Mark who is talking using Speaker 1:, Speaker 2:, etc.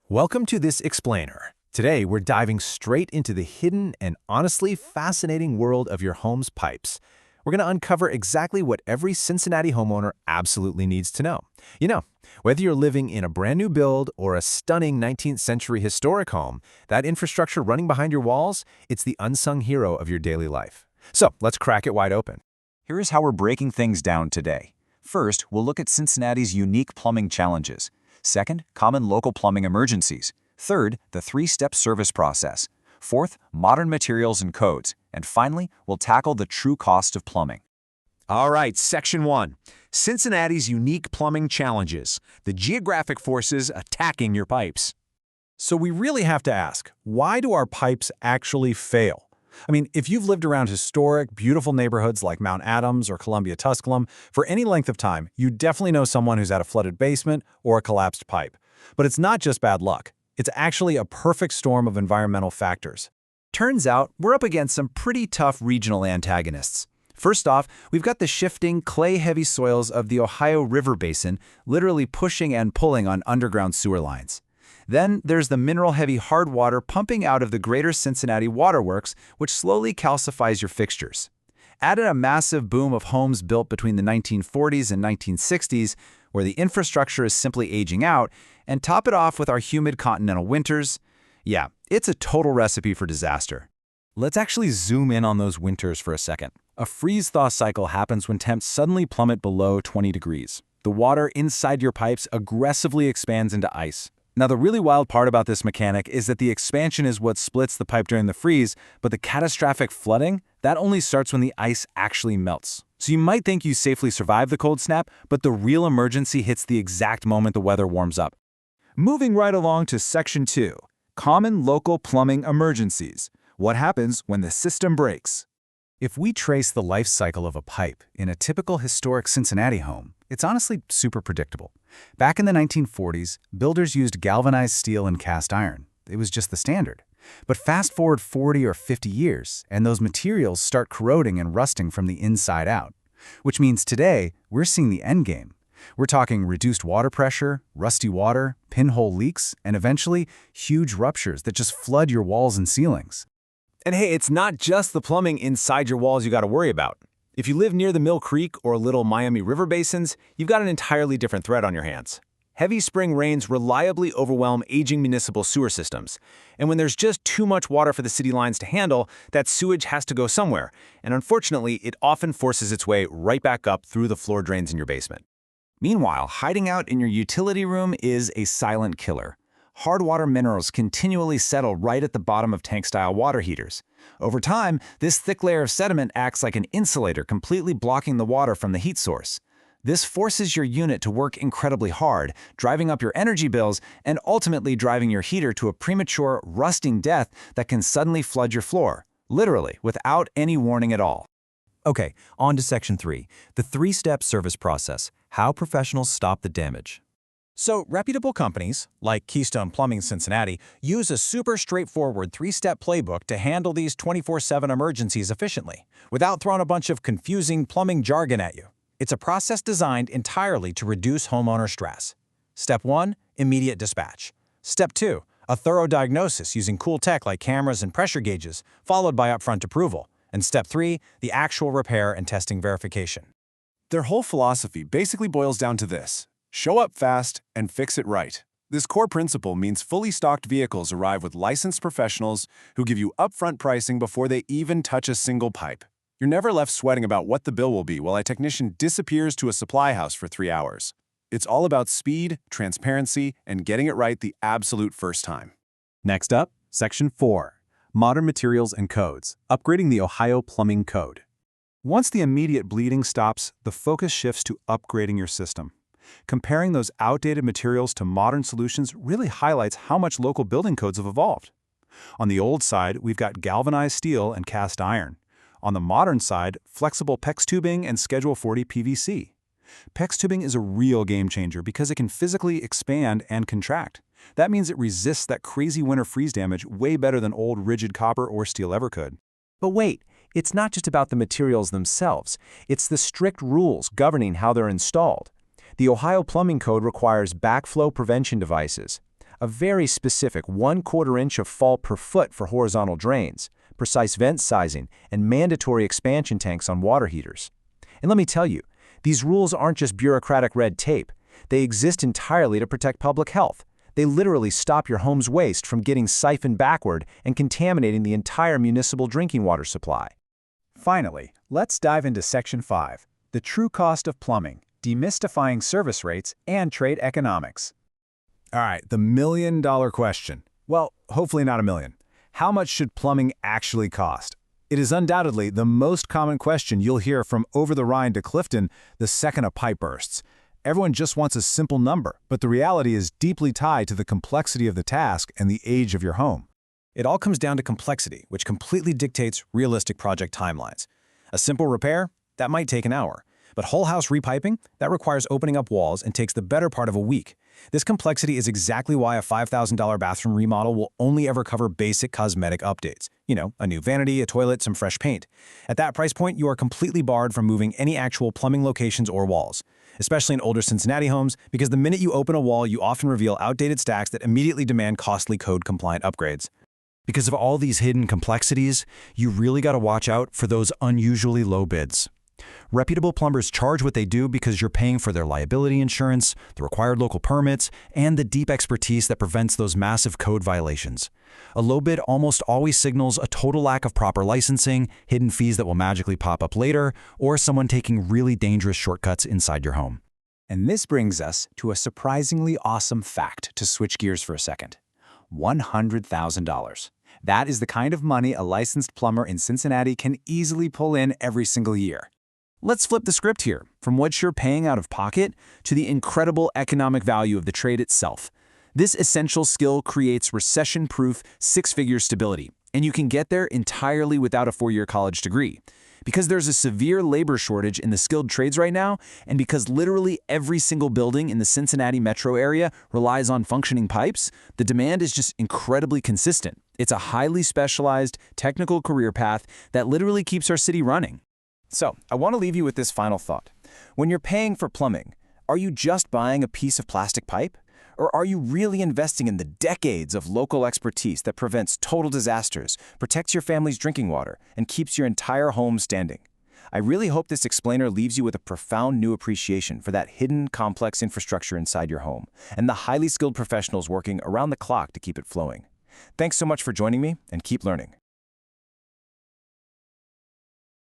Speaker 1: Welcome to this explainer. Today, we're diving straight into the hidden and honestly fascinating world of your home's pipes. We're going to uncover exactly what every Cincinnati homeowner absolutely needs to know. Whether you're living in a brand new build or a stunning 19th century historic home, that infrastructure running behind your walls, it's the unsung hero of your daily life. So let's crack it wide open.
Speaker 2: Here's how we're breaking things down today. First, we'll look at Cincinnati's unique plumbing challenges. Second, common local plumbing emergencies. Third, the three-step service process. Fourth, modern materials and codes. And finally, we'll tackle the true cost of plumbing.
Speaker 3: All right, Section 1. Cincinnati's unique plumbing challenges. The geographic forces attacking your pipes.
Speaker 1: So we really have to ask, why do our pipes actually fail? If you've lived around historic, beautiful neighborhoods like Mount Adams or Columbia Tusculum for any length of time, you definitely know someone who's had a flooded basement or a collapsed pipe. But it's not just bad luck. It's actually a perfect storm of environmental factors.
Speaker 2: Turns out, we're up against some pretty tough regional antagonists. First off, we've got the shifting, clay-heavy soils of the Ohio River Basin literally pushing and pulling on underground sewer lines. Then there's the mineral-heavy hard water pumping out of the greater Cincinnati waterworks, which slowly calcifies your fixtures. Add in a massive boom of homes built between the 1940s and 1960s, where the infrastructure is simply aging out, and top it off with our humid continental winters. Yeah, it's a total recipe for disaster.
Speaker 1: Let's actually zoom in on those winters for a second. A freeze-thaw cycle happens when temps suddenly plummet below 20 degrees. The water inside your pipes aggressively expands into ice. Now, the really wild part about this mechanic is that the expansion is what splits the pipe during the freeze, but the catastrophic flooding, that only starts when the ice actually melts. So you might think you safely survived the cold snap, but the real emergency hits the exact moment the weather warms up.
Speaker 2: Moving right along to Section 2, common local plumbing emergencies. What happens when the system breaks?
Speaker 1: If we trace the life cycle of a pipe in a typical historic Cincinnati home, it's honestly super predictable. Back in the 1940s, builders used galvanized steel and cast iron. It was just the standard. But fast forward 40 or 50 years, and those materials start corroding and rusting from the inside out. Which means today, we're seeing the end game. We're talking reduced water pressure, rusty water, pinhole leaks, and eventually, huge ruptures that just flood your walls and ceilings.
Speaker 3: And hey, it's not just the plumbing inside your walls you got to worry about. If you live near the Mill Creek or Little Miami River basins, you've got an entirely different threat on your hands. Heavy spring rains reliably overwhelm aging municipal sewer systems. And when there's just too much water for the city lines to handle, that sewage has to go somewhere. And unfortunately, it often forces its way right back up through the floor drains in your basement.
Speaker 2: Meanwhile, hiding out in your utility room is a silent killer. Hard water minerals continually settle right at the bottom of tank-style water heaters. Over time, this thick layer of sediment acts like an insulator, completely blocking the water from the heat source. This forces your unit to work incredibly hard, driving up your energy bills and ultimately driving your heater to a premature, rusting death that can suddenly flood your floor, literally, without any warning at all.
Speaker 4: Okay, on to Section 3, the three-step service process, how professionals stop the damage.
Speaker 3: So, reputable companies, like Keystone Plumbing Cincinnati, use a super straightforward three-step playbook to handle these 24/7 emergencies efficiently, without throwing a bunch of confusing plumbing jargon at you. It's a process designed entirely to reduce homeowner stress. Step 1, immediate dispatch. Step 2, a thorough diagnosis using cool tech like cameras and pressure gauges, followed by upfront approval. And Step 3, the actual repair and testing verification.
Speaker 5: Their whole philosophy basically boils down to this: show up fast and fix it right. This core principle means fully stocked vehicles arrive with licensed professionals who give you upfront pricing before they even touch a single pipe. You're never left sweating about what the bill will be while a technician disappears to a supply house for 3 hours. It's all about speed, transparency, and getting it right the absolute first time.
Speaker 1: Next up, Section 4, modern materials and codes, upgrading the Ohio Plumbing Code. Once the immediate bleeding stops, the focus shifts to upgrading your system. Comparing those outdated materials to modern solutions really highlights how much local building codes have evolved. On the old side, we've got galvanized steel and cast iron. On the modern side, flexible PEX tubing and Schedule 40 PVC. PEX tubing is a real game changer because it can physically expand and contract. That means it resists that crazy winter freeze damage way better than old rigid copper or steel ever could.
Speaker 4: But wait, it's not just about the materials themselves. It's the strict rules governing how they're installed. The Ohio Plumbing Code requires backflow prevention devices.
Speaker 2: a very specific 1/4 inch of fall per foot for horizontal drains, precise vent sizing, and mandatory expansion tanks on water heaters. And let me tell you, these rules aren't just bureaucratic red tape. They exist entirely to protect public health. They literally stop your home's waste from getting siphoned backward and contaminating the entire municipal drinking water supply.
Speaker 1: Finally, let's dive into Section 5, the true cost of plumbing, demystifying service rates and trade economics. All right, the million-dollar question. Well, hopefully not a million. How much should plumbing actually cost? It is undoubtedly the most common question you'll hear from over the Rhine to Clifton the second a pipe bursts. Everyone just wants a simple number, but the reality is deeply tied to the complexity of the task and the age of your home.
Speaker 3: It all comes down to complexity, which completely dictates realistic project timelines. A simple repair? That might take an hour. But whole house repiping? That requires opening up walls and takes the better part of a week. This complexity is exactly why a $5,000 bathroom remodel will only ever cover basic cosmetic updates. You know, a new vanity, a toilet, some fresh paint. At that price point, you are completely barred from moving any actual plumbing locations or walls, especially in older Cincinnati homes, because the minute you open a wall, you often reveal outdated stacks that immediately demand costly code-compliant upgrades.
Speaker 4: Because of all these hidden complexities, you really got to watch out for those unusually low bids. Reputable plumbers charge what they do because you're paying for their liability insurance, the required local permits, and the deep expertise that prevents those massive code violations. A low bid almost always signals a total lack of proper licensing, hidden fees that will magically pop up later, or someone taking really dangerous shortcuts inside your home.
Speaker 1: And this brings us to a surprisingly awesome fact to switch gears for a second. $100,000. That is the kind of money a licensed plumber in Cincinnati can easily pull in every single year. Let's flip the script here, from what you're paying out of pocket to the incredible economic value of the trade itself. This essential skill creates recession-proof, six-figure stability, and you can get there entirely without a four-year college degree. Because there's a severe labor shortage in the skilled trades right now, and because literally every single building in the Cincinnati metro area relies on functioning pipes, the demand is just incredibly consistent. It's a highly specialized, technical career path that literally keeps our city running. So, I want to leave you with this final thought. When you're paying for plumbing, are you just buying a piece of plastic pipe? Or are you really investing in the decades of local expertise that prevents total disasters, protects your family's drinking water, and keeps your entire home standing? I really hope this explainer leaves you with a profound new appreciation for that hidden, complex infrastructure inside your home, and the highly skilled professionals working around the clock to keep it flowing. Thanks so much for joining me, and keep learning.